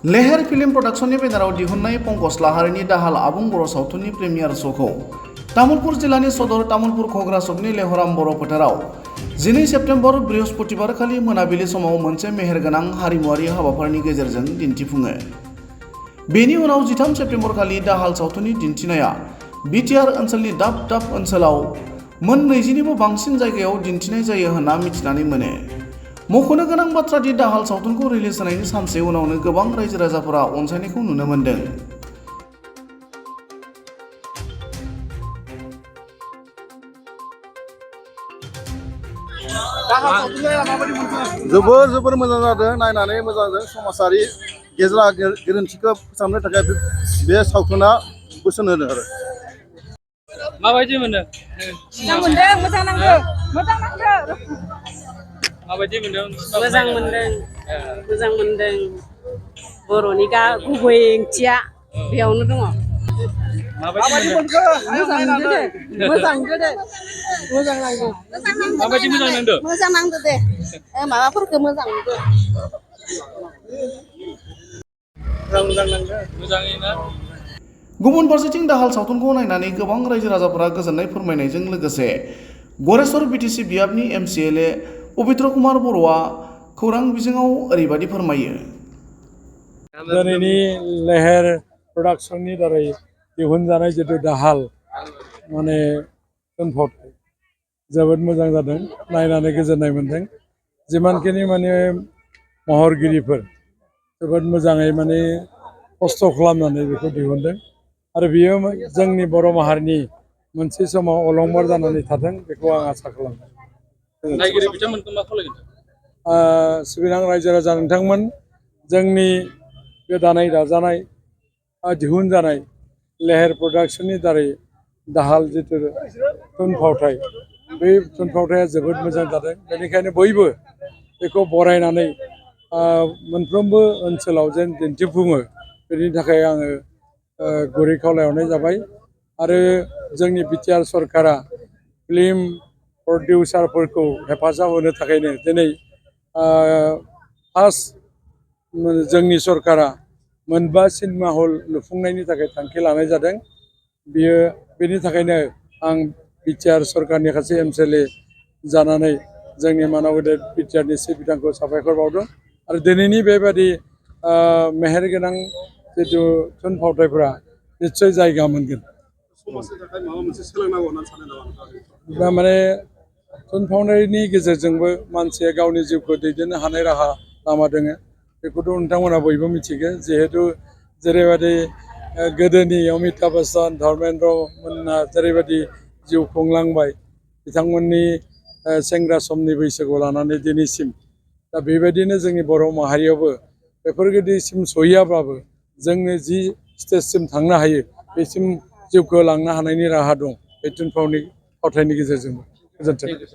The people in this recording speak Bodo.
लेहेर फिल्म प्रडाक्शननि बेनाराव दिहुननाय पंकज लाहारीनि दाहाल आबुं बर' सावथुननि प्रिमियार श'खौ तामुलपुर जिल्लानि सदर तामुलपुर घग्रा सकनि लेहराम बर' फोथाराव 12 सेप्तेम्बर बृहस्पतिबारखालि मोनाबिलि समाव मोनसे मेहेरगोनां हारिमुआरि हाबाफारिनि गेजेरजों दिन्थिफुङो। बेनि उनाव 13 सेप्तेम्बरखालि दाहाल सावथुननि दिन्थिनाया बिटिआर ओनसोलनि दाब दाब ओनसोलाव मोन 20निबो बांसिन जायगायाव दिन्थिनाय जायो होनना मिथिनानै मोनो। मख'नो गोनां बाथ्रा दि दाहाल सावथुनखौ रिलिज जानायनि सानसे उनावनो गोबां रायजो राजाफोरा अनसायनायखौ नुनो मोन्दों। जोबोर मोजां जादों, नायनानै मोजां जादों। समाजारि गेजेरा गोरोन्थिखौ फोसाबनो थाखाय बे सावथुना बोसोन होदों आरो। माबायदि मोनदों? मोजां नांदों। माबायदि मोनदों? मोजां मोनदों। बर'नि गुबै ओंथिया बेयावनो दङ। माबायदि मोनखो? मोजां नांदों दे। माबायदि मोजां नांदों? मोजां नांदों दे। माबाफोरखौ मोजां नुदों। मोजाङैनो। गुबुन फारसेथिं दाहाल सावथुनखौ नायनानै गोबां रायजो राजाफोरा गोजोननाय फोरमायनायजों लोगोसे गरेस्वर बिटिसि बियाबनि एमसिएलए पबित्र कुमार बर'आ खौरां बिजोङाव ओरैबायदि फोरमायो। दिनैनि लेहेर प्रडाक्शननि दारै दिहुनजानाय जितु दाहाल थुनफावथाय जोबोद मोजां जादों, नायनानै गोजोननाय मोन्दों। जिमानखिनि महरगिरिफोर जोबोद मोजाङै खस्थ' खालामनानै बेखौ दिहुनदों आरो बियो जोंनि बर' माहारिनि मोनसे समाव अलंबार जानानै थाथों बेखौ आं आसा खालामदों। नायगिरि बिथांमोनखौ मा खावलायगोन? सिबिनां रायजो राजा नोंथांमोन, जोंनि बे दानाय दाजानाय दिहुनजानाय लेहेर प्रडाक्शननि दारै दाहाल जितु थुनफावथाय, बे थुनफावथाया जोबोद मोजां जादों। बेनिखायनो बयबो बेखौ बरायनानै मोनफ्रोमबो ओनसोलाव जेन दिन्थिफुङो, बेनि थाखाय आङो गुरै खावलायहरनाय जाबाय। आरो जोंनि बिटिआर सरकारा फिल्म प्रडिउसारफोरखौ हेफाजाब होनो थाखायनो दिनै फार्स्ट जोंनि सरकारा 9 सिनेमा हल लुफुंनायनि थाखाय थांखि लानाय जादों। बेनि थाखायनो आं बिटिआर सरकारनि सासे एमसिएलए जानानै जोंनि मानब गेदेर बिटिआरनि चिफ बिथांखौ साबायखर बावदों आरो दिनैनि बेबायदि मेहेरगोनां जितु थुनफावथायफोरा निस्सय जायगा मोनगोन। समाजनि थाखाय माबा मोनसे सोलोंनांगौ होननानै सानो नामा? थुनफावथायनि गेजेरजोंबो मानसिया गावनि जिउखौ दैदेननो हानाय राहा लामा दङ। बेखौथ' नोंथांमोना बयबो मिथिगौ। जिहेतु जेरैबायदि गोदोनि अमिताभ बच्चन, धर्मेन्द्र मोनहा जेरैबायदि जिउ खुंलांबाय बिथांमोननि सेंग्रा समनि बैसोखौ लानानै दिनैसिम, दा बेबायदिनो जोंनि बर' माहारियावबो बेफोरबायदिसिम सहैयाब्लाबो जोंनो जि स्टेजसिम थांनो हायो बेसिम जिउखौ लांनो हानायनि राहा दं बे थुनफावथायनि गेजेरजोंबो। गोजोन्थों।